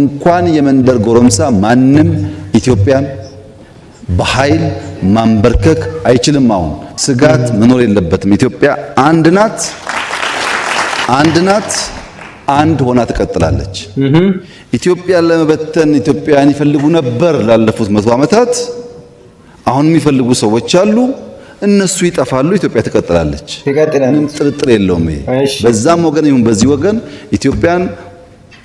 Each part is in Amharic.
እንኳን የመንደር ጎረምሳ ማንም ኢትዮጵያን በኃይል ማንበርከክ አይችልም። አሁን ስጋት መኖር የለበትም። ኢትዮጵያ አንድ ናት፣ አንድ ሆና ትቀጥላለች። ኢትዮጵያን ለመበተን ኢትዮጵያን ይፈልጉ ነበር ላለፉት 100 ዓመታት። አሁን የሚፈልጉ ሰዎች አሉ። እነሱ ይጠፋሉ፣ ኢትዮጵያ ትቀጥላለች። ምንም ጥርጥር የለውም። በዛም ወገን ይሁን በዚህ ወገን ኢትዮጵያን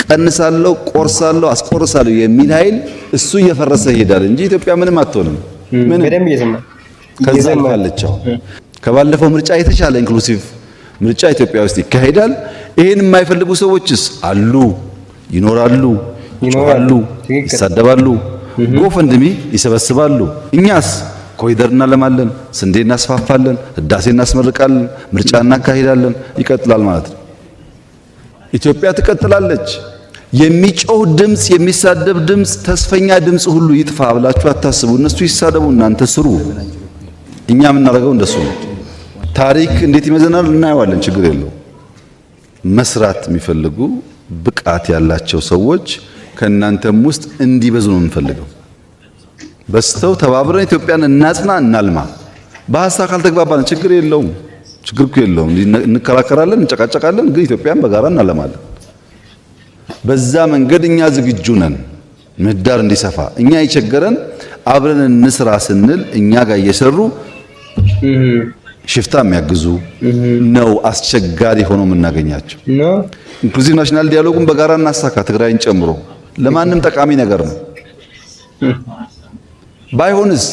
ቀንሳለሁ፣ ቆርሳለሁ፣ አስቆርሳለሁ የሚል ኃይል እሱ እየፈረሰ ይሄዳል እንጂ ኢትዮጵያ ምንም አትሆንም። ምንም ከዛ አልፋለች። ከባለፈው ምርጫ የተሻለ ኢንክሉሲቭ ምርጫ ኢትዮጵያ ውስጥ ይካሄዳል። ይሄን የማይፈልጉ ሰዎችስ አሉ፣ ይኖራሉ፣ ይጮሃሉ፣ ይሳደባሉ፣ ጎፈንድሚ ይሰበስባሉ። እኛስ ኮሪደር እናለማለን፣ ስንዴ እናስፋፋለን፣ ህዳሴ እናስመርቃለን፣ ምርጫ እናካሂዳለን። ይቀጥላል ማለት ነው። ኢትዮጵያ ትቀጥላለች። የሚጮህ ድምጽ፣ የሚሳደብ ድምጽ፣ ተስፈኛ ድምጽ ሁሉ ይጥፋ ብላችሁ አታስቡ። እነሱ ይሳደቡ፣ እናንተ ስሩ። እኛ የምናደርገው እንደሱ ነው። ታሪክ እንዴት ይመዘናል እናየዋለን። ችግር የለው። መስራት የሚፈልጉ ብቃት ያላቸው ሰዎች ከእናንተም ውስጥ እንዲበዙ ነው የምንፈልገው። በስተው ተባብረን ኢትዮጵያን እናጽና፣ እናልማ። በሐሳብ ካልተግባባን ችግር የለውም። ችግር እኮ የለውም። እንከራከራለን፣ እንጨቃጨቃለን፣ ግን ኢትዮጵያን በጋራ እናለማለን። በዛ መንገድ እኛ ዝግጁ ነን። ምህዳር እንዲሰፋ እኛ የቸገረን አብረን እንስራ ስንል እኛ ጋር እየሰሩ ሽፍታ የሚያግዙ ነው አስቸጋሪ ሆኖ የምናገኛቸው። ኢንክሉሲቭ ናሽናል ዲያሎጉን በጋራ እናሳካ፣ ትግራይን ጨምሮ። ለማንም ጠቃሚ ነገር ነው። ባይሆንስ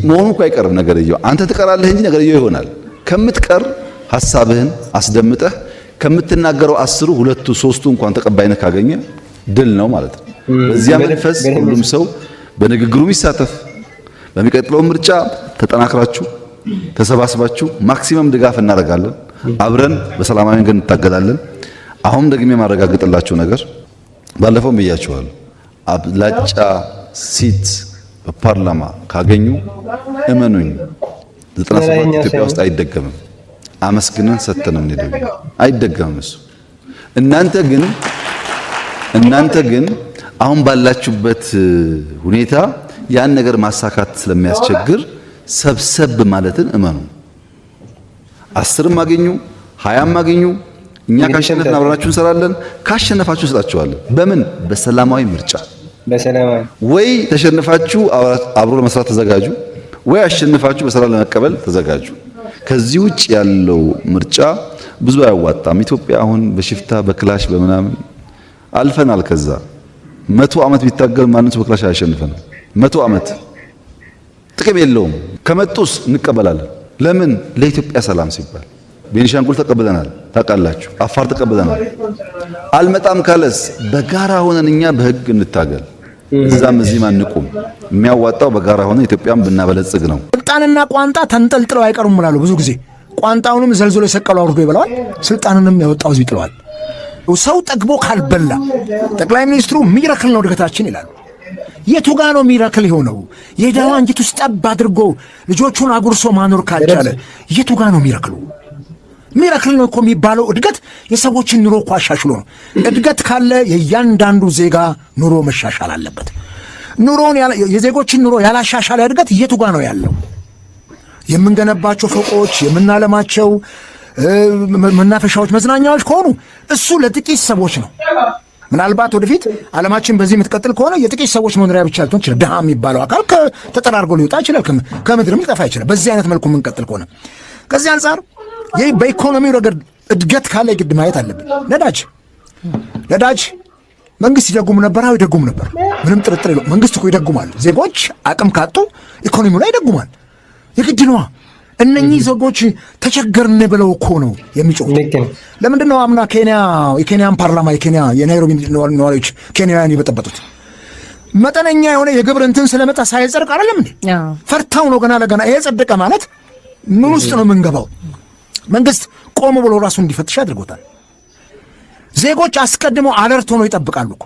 መሆኑ እኮ አይቀርም ነገርየው። አንተ ትቀራለህ እንጂ ነገርየው ይሆናል። ከምትቀር ሐሳብህን አስደምጠህ ከምትናገረው 10 2 3 እንኳን ተቀባይነት ካገኘ ድል ነው ማለት ነው። በዚያ መንፈስ ሁሉም ሰው በንግግሩ ይሳተፍ። በሚቀጥለው ምርጫ ተጠናክራችሁ ተሰባስባችሁ ማክሲመም ድጋፍ እናደርጋለን። አብረን በሰላማዊ መንገድ እንታገላለን። አሁን ደግሜ ማረጋግጥላችሁ ነገር ባለፈው ብያችኋለሁ። አብላጫ ሲት በፓርላማ ካገኙ እመኑኝ 97 ኢትዮጵያ ውስጥ አይደገምም። አመስግነን ሰተንም እንሄዳለን። አይደገምም እሱ። እናንተ ግን አሁን ባላችሁበት ሁኔታ ያን ነገር ማሳካት ስለሚያስቸግር ሰብሰብ ማለትን እመኑ። 10ም አገኙ 20ም አገኙ እኛ ካሸነፍን አብረናችሁ እንሰራለን። ካሸነፋችሁ እንሰጣችኋለን። በምን? በሰላማዊ ምርጫ። ወይ ተሸንፋችሁ አብሮ ለመስራት ተዘጋጁ፣ ወይ አሸንፋችሁ በሰላም ለመቀበል ተዘጋጁ። ከዚህ ውጭ ያለው ምርጫ ብዙ አያዋጣም። ኢትዮጵያ አሁን በሽፍታ በክላሽ በምናምን አልፈናል። ከዛ 100 ዓመት ቢታገል ማንም ሰው በክላሽ አያሸንፈንም። 100 ዓመት ጥቅም የለውም። ከመጡስ እንቀበላለን። ለምን? ለኢትዮጵያ ሰላም ሲባል። ቤኒሻንጉል ተቀብለናል፣ ታውቃላችሁ። አፋር ተቀብለናል። አልመጣም ካለስ በጋራ ሆነን እኛ በህግ እንታገል። እዛም እዚህም አንቁም። የሚያዋጣው በጋራ ሆነ ኢትዮጵያን ብናበለጽግ ነው። ስልጣንና ቋንጣ ተንጠልጥለው አይቀሩም እላሉ ብዙ ጊዜ። ቋንጣውንም ዘልዝሎ የሰቀሉ አውርዶ ይበላዋል፣ ስልጣንንም ያወጣው ህዝብ ይጥለዋል። ሰው ጠግቦ ካልበላ ጠቅላይ ሚኒስትሩ ሚራክል ነው እድገታችን ይላሉ። የቱ ጋ ነው ሚራክል የሆነው? የዳዋ አንጀት ውስጥ ጠብ አድርጎ ልጆቹን አጉርሶ ማኖር ካልቻለ የቱ ጋ ነው ሚራክሉ? ሚራክል ነው እኮ የሚባለው እድገት የሰዎችን ኑሮ እኮ አሻሽሎ ነው። እድገት ካለ የእያንዳንዱ ዜጋ ኑሮ መሻሻል አለበት። የዜጎችን ኑሮ ያላሻሻለ እድገት የቱ ጋ ነው ያለው? የምንገነባቸው ፎቆች፣ የምናለማቸው መናፈሻዎች፣ መዝናኛዎች ከሆኑ እሱ ለጥቂት ሰዎች ነው። ምናልባት ወደፊት ዓለማችን በዚህ የምትቀጥል ከሆነ የጥቂት ሰዎች መኖሪያ ብቻ ልትሆን ይችላል። ድሃ የሚባለው አካል ተጠራርጎ ሊወጣ ይችላል፣ ከምድርም ሊጠፋ ይችላል። በዚህ አይነት መልኩ የምንቀጥል ከሆነ ከዚህ አንጻር ይህ በኢኮኖሚው ረገድ እድገት ካለ ግድ ማየት አለብን። ነዳጅ መንግስት ይደጉም ነበር፣ ይደጉም ነበር፣ ምንም ጥርጥር የለውም። መንግስት እኮ ይደጉማል። ዜጎች አቅም ካጡ ኢኮኖሚው ላይ ይደጉማል። የግድ ነዋ። እነኚህ ዜጎች ተቸገርን ብለው እኮ ነው የሚጮሁት። ለምንድን ነው አምና የኬንያን ፓርላማ የናይሮቢ ነዋሪዎች ኬንያውያን የበጠበጡት? መጠነኛ የሆነ የግብር እንትን ስለመጣ ሳይጸድቅ አይደለም እንዴ? ፈርታው ነው ገና ለገና። ይሄ ጸደቀ ማለት ምን ውስጥ ነው የምንገባው? መንግስት ቆም ብሎ ራሱን እንዲፈትሽ አድርጎታል። ዜጎች አስቀድመው አለርት ሆነው ይጠብቃሉ እኮ።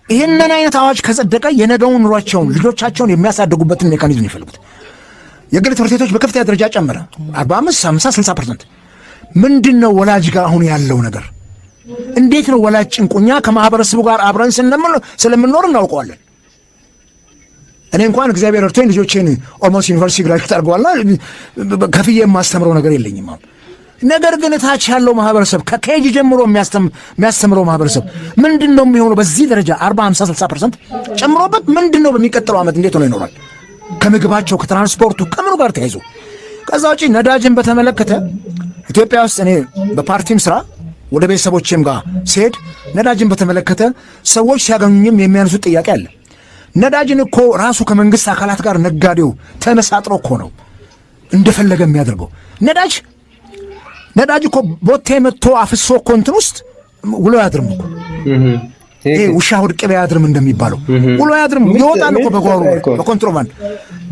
ይህንን አይነት አዋጅ ከጸደቀ የነገውን ኑሯቸውን ልጆቻቸውን የሚያሳድጉበትን ሜካኒዝም ይፈልጉት። የግል ትምህርት ቤቶች በከፍተኛ ደረጃ ጨመረ፣ 45፣ 50፣ 60%። ምንድን ነው ወላጅ ጋር አሁን ያለው ነገር? እንዴት ነው ወላጅ ጭንቁኛ ከማህበረሰቡ ጋር አብረን ስለምንኖር እናውቀዋለን። እኔ እንኳን እግዚአብሔር እርቶኝ ልጆቼን ኦልሞስት ዩኒቨርሲቲ ግራጁዌት አድርገዋልና ከፍዬ የማስተምረው ነገር የለኝም። ነገር ግን ታች ያለው ማህበረሰብ ከኬጂ ጀምሮ የሚያስተምረው ማህበረሰብ ምንድነው የሚሆነው? በዚህ ደረጃ 40 50 60% ጨምሮበት ምንድነው በሚቀጥለው ዓመት እንዴት ሆኖ ይኖራል? ከምግባቸው ከትራንስፖርቱ ከምኑ ጋር ተያይዞ። ከዛ ውጪ ነዳጅን በተመለከተ ኢትዮጵያ ውስጥ እኔ በፓርቲም ስራ ወደ ቤተሰቦቼም ጋር ሲሄድ ነዳጅን በተመለከተ ሰዎች ሲያገኙኝም የሚያነሱት ጥያቄ አለ። ነዳጅን እኮ ራሱ ከመንግስት አካላት ጋር ነጋዴው ተመሳጥሮ እኮ ነው እንደፈለገ የሚያደርገው። ነዳጅ እኮ ቦቴ መጥቶ አፍሶ እኮ እንትን ውስጥ ውሎ ያድርም እኮ ይሄ ውሻ ሆድ ቅቤ ያድርም እንደሚባለው ውሎ ያድርም ይወጣል እኮ በጓሮ በኮንትሮባንድ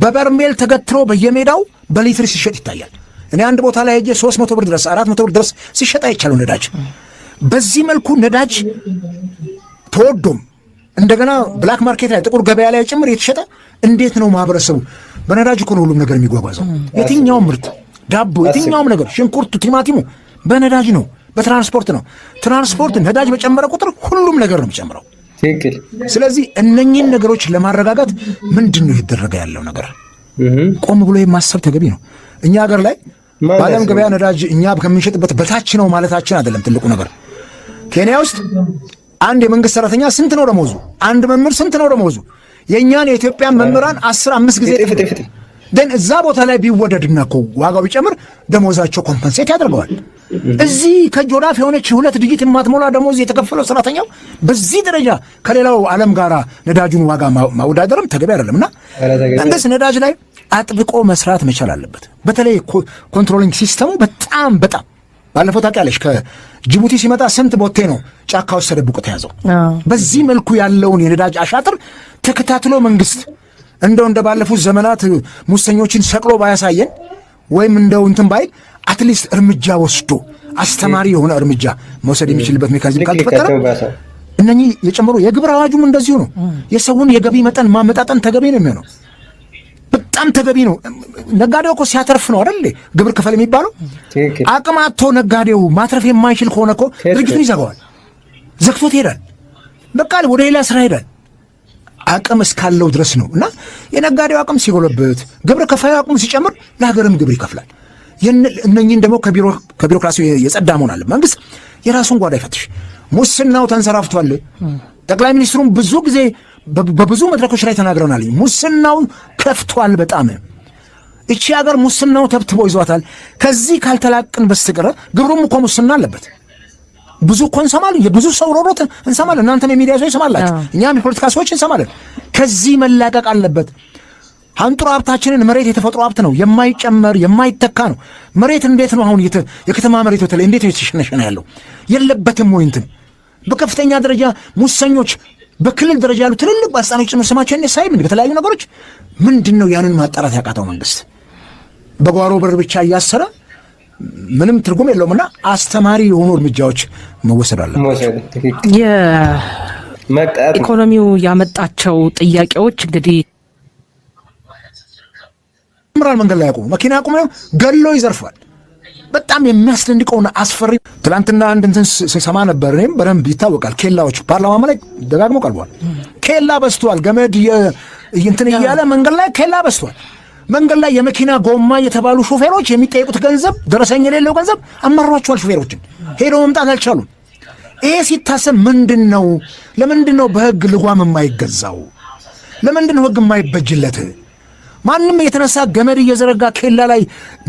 በበርሜል ተገትሮ በየሜዳው በሊትር ሲሸጥ ይታያል። እኔ አንድ ቦታ ላይ ሄጄ 300 ብር ድረስ 400 ብር ድረስ ሲሸጥ አይቻለው ነዳጅ። በዚህ መልኩ ነዳጅ ተወዶም እንደገና ብላክ ማርኬት ላይ ጥቁር ገበያ ላይ ጭምር የተሸጠ እንዴት ነው ማህበረሰቡ? በነዳጅ እኮ ነው ሁሉም ነገር የሚጓጓዘው። የትኛውም ምርት ዳቦ፣ የትኛውም ነገር ሽንኩርቱ፣ ቲማቲሙ በነዳጅ ነው፣ በትራንስፖርት ነው። ትራንስፖርት ነዳጅ በጨመረ ቁጥር ሁሉም ነገር ነው የሚጨምረው። ትክክል። ስለዚህ እነኚህን ነገሮች ለማረጋጋት ምንድን ነው የተደረገ ያለው ነገር? ቆም ብሎ የማሰብ ተገቢ ነው። እኛ ሀገር ላይ በዓለም ገበያ ነዳጅ እኛ ከምንሸጥበት በታች ነው ማለታችን አይደለም ትልቁ ነገር። ኬንያ ውስጥ አንድ የመንግስት ሰራተኛ ስንት ነው ደሞዙ? አንድ መምህር ስንት ነው ደሞዙ? የእኛን የኢትዮጵያን መምህራን 15 ጊዜ ደን እዛ ቦታ ላይ ቢወደድና እኮ ዋጋው ቢጨምር ደሞዛቸው ኮምፐንሴት ያደርገዋል። እዚህ ከጆዳፍ የሆነች 2 ዲጂት የማትሞላ ደሞዝ የተከፈለው ሰራተኛው በዚህ ደረጃ ከሌላው ዓለም ጋር ነዳጁን ዋጋ ማወዳደርም ተገቢ አይደለምና መንግስት ነዳጅ ላይ አጥብቆ መስራት መቻል አለበት። በተለይ ኮንትሮሊንግ ሲስተሙ በጣም ባለፈው ታውቂያለሽ ከጅቡቲ ሲመጣ ስንት ቦቴ ነው ጫካ ውስጥ ተደብቆ ተያዘው። በዚህ መልኩ ያለውን የነዳጅ አሻጥር ተከታትሎ መንግስት እንደው እንደ ባለፉት ዘመናት ሙሰኞችን ሰቅሎ ባያሳየን ወይም እንደው እንትን ባይ አትሊስት እርምጃ ወስዶ አስተማሪ የሆነ እርምጃ መውሰድ የሚችልበት ሜካኒዝም ካልተፈጠረ እነኚህ የጨመሩ የግብር አዋጁም እንደዚሁ ነው። የሰውን የገቢ መጠን ማመጣጠን ተገቢ ነው የሚሆነው። በጣም ተገቢ ነው። ነጋዴው እኮ ሲያተርፍ ነው አይደል ግብር ክፈል የሚባለው። አቅም አጥቶ ነጋዴው ማትረፍ የማይችል ከሆነ እኮ ድርጅቱን ይዘጋዋል፣ ዘግቶት ይሄዳል። በቃ ወደ ሌላ ስራ ይሄዳል። አቅም እስካለው ድረስ ነው። እና የነጋዴው አቅም ሲጎለበት፣ ግብር ከፋዩ አቅሙ ሲጨምር ለሀገርም ግብር ይከፍላል። እነኚህን ደግሞ ከቢሮክራሲው የጸዳ መሆን አለ። መንግስት የራሱን ጓዳ ይፈትሽ። ሙስናው ተንሰራፍቷል። ጠቅላይ ሚኒስትሩም ብዙ ጊዜ በብዙ መድረኮች ላይ ተናግረናል። ሙስናው ከፍቷል በጣም። እቺ ሀገር ሙስናው ተብትቦ ይዟታል። ከዚህ ካልተላቅን በስተቀር ግብሩም እኮ ሙስና አለበት። ብዙ እኮ እንሰማለን። የብዙ ሰው ሮሮት እንሰማለን። እናንተም የሚዲያ ሰው ይሰማላችሁ፣ እኛም የፖለቲካ ሰዎች እንሰማለን። ከዚህ መላቀቅ አለበት። አንጥሮ ሀብታችንን መሬት የተፈጥሮ ሀብት ነው፣ የማይጨመር የማይተካ ነው። መሬት እንዴት ነው አሁን የከተማ መሬት በተለይ እንዴት ነው የተሸነሸነ ያለው? የለበትም ወይ እንትን በከፍተኛ ደረጃ ሙሰኞች በክልል ደረጃ ያሉ ትልልቅ ባለስልጣኖች ጭምር ስማቸው ሳይም በተለያዩ ነገሮች ምንድን ነው ያንን ማጣራት ያቃተው መንግስት? በጓሮ በር ብቻ እያሰረ ምንም ትርጉም የለውምና አስተማሪ የሆኑ እርምጃዎች መወሰድ አለባቸው። የኢኮኖሚው ያመጣቸው ጥያቄዎች እንግዲህ ምራል መንገድ ላይ ያቆሙ መኪና ያቆሙ ገሎ ይዘርፋል። በጣም የሚያስደንቀውና አስፈሪ ትላንትና አንድ እንትን ስሰማ ነበር። እኔም በደንብ ይታወቃል። ኬላዎች ፓርላማ ላይ ደጋግሞ ቀርቧል። ኬላ በስቷል። ገመድ እንትን እያለ መንገድ ላይ ኬላ በስቷል። መንገድ ላይ የመኪና ጎማ የተባሉ ሾፌሮች የሚጠይቁት ገንዘብ ደረሰኝ የሌለው ገንዘብ አመሯቸዋል። ሾፌሮችን ሄዶ መምጣት አልቻሉም። ይሄ ሲታሰብ ምንድነው? ለምንድነው በህግ ልጓም የማይገዛው? ለምንድነው ህግ የማይበጅለት? ማንም የተነሳ ገመድ እየዘረጋ ኬላ ላይ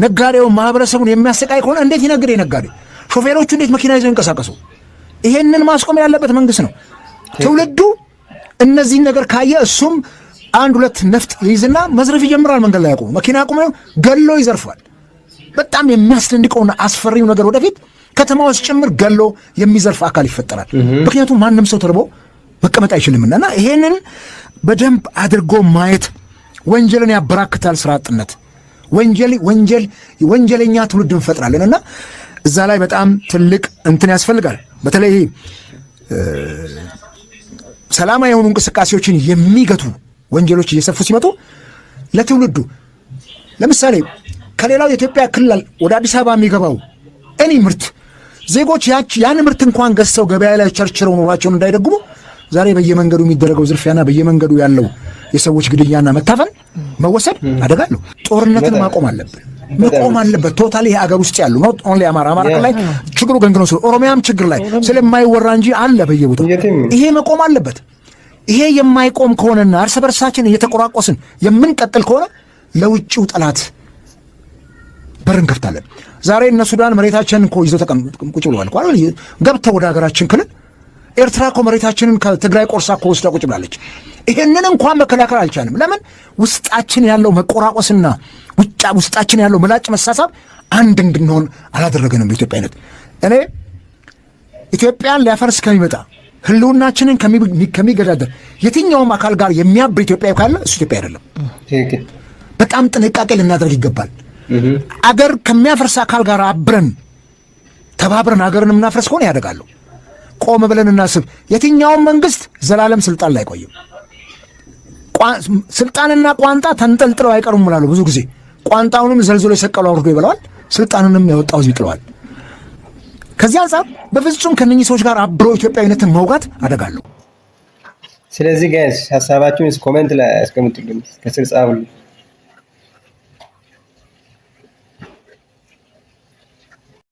ነጋዴው ማህበረሰቡን የሚያሰቃይ ከሆነ እንዴት ይነግድ? ነጋዴ ሾፌሮቹ እንዴት መኪና ይዘው ይንቀሳቀሱ? ይሄንን ማስቆም ያለበት መንግስት ነው። ትውልዱ እነዚህን ነገር ካየ እሱም 1-2 ነፍጥ ይይዝና መዝረፍ ይጀምራል። መንገድ ላይ ያቆሙ መኪና ያቆሙ ገሎ ይዘርፋል። በጣም የሚያስደንቀውና አስፈሪው ነገር ወደፊት ከተማ ውስጥ ጭምር ገሎ የሚዘርፍ አካል ይፈጠራል። ምክንያቱም ማንም ሰው ተርቦ መቀመጥ አይችልምና ይሄንን በደንብ አድርጎ ማየት ወንጀልን ያበራክታል። ስራ አጥነት ወንጀለኛ ትውልድ እንፈጥራለንና እዛ ላይ በጣም ትልቅ እንትን ያስፈልጋል። በተለይ ሰላማዊ የሆኑ እንቅስቃሴዎችን የሚገቱ ወንጀሎች እየሰፉ ሲመጡ ለትውልዱ ለምሳሌ ከሌላው የኢትዮጵያ ክልል ወደ አዲስ አበባ የሚገባው እኔ ምርት ዜጎች ያን ምርት እንኳን ገዝተው ገበያ ላይ ቸርችረው ኑሯቸውን እንዳይደግሙ ዛሬ በየመንገዱ የሚደረገው ዝርፊያና በየመንገዱ ያለው የሰዎች ግድያና መታፈን መወሰድ አደጋለሁ። ጦርነትን ማቆም አለብን፣ መቆም አለበት። ቶታሊ ይሄ ሀገር ውስጥ ያሉ ኖት ኦንሊ አማራ ላይ ችግሩ ገንግኖ ኦሮሚያም ችግር ላይ ስለማይወራ እንጂ አለ በየቦታው። ይሄ መቆም አለበት። ይሄ የማይቆም ከሆነና እርስ በርሳችን እየተቆራቆስን የምንቀጥል ከሆነ ለውጭው ጠላት በር እንከፍታለን። ዛሬ እነ ሱዳን መሬታችንን እኮ ይዘው ቁጭ ብለዋል እኮ አይደል? ገብተው ወደ ሀገራችን ክልል ኤርትራ እኮ መሬታችንን ከትግራይ ቆርሳ እኮ ወስዳ ቁጭ ብላለች። ይሄንን እንኳን መከላከል አልቻልንም። ለምን? ውስጣችን ያለው መቆራቆስና ውስጣችን ያለው ምላጭ መሳሳብ አንድ እንድንሆን አላደረገንም። በኢትዮጵያዊነት እኔ ኢትዮጵያን ሊያፈርስ ከሚመጣ ህልውናችንን ከሚገዳደር የትኛውም አካል ጋር የሚያብር ኢትዮጵያዊ ካለ እሱ ኢትዮጵያ አይደለም። በጣም ጥንቃቄ ልናደርግ ይገባል። አገር ከሚያፈርስ አካል ጋር አብረን ተባብረን አገርን የምናፈርስ ከሆነ ያደጋሉ። ቆም ብለን እናስብ። የትኛውም መንግስት ዘላለም ስልጣን ላይ አይቆይም። ስልጣንና ቋንጣ ተንጠልጥለው አይቀሩም እላለሁ ብዙ ጊዜ። ቋንጣውንም ዘልዝሎ የሰቀለው አውርዶ ይበላዋል፣ ስልጣንንም ያወጣው ህዝብ ይጥለዋል። ከዚህ አንጻር በፍጹም ከነኚህ ሰዎች ጋር አብሮ ኢትዮጵያዊነትን መውጋት አደጋለሁ። ስለዚህ ጋይስ ሀሳባችሁን ኮሜንት ላይ አስቀምጡልኝ፣ ከስር ጻፉልኝ።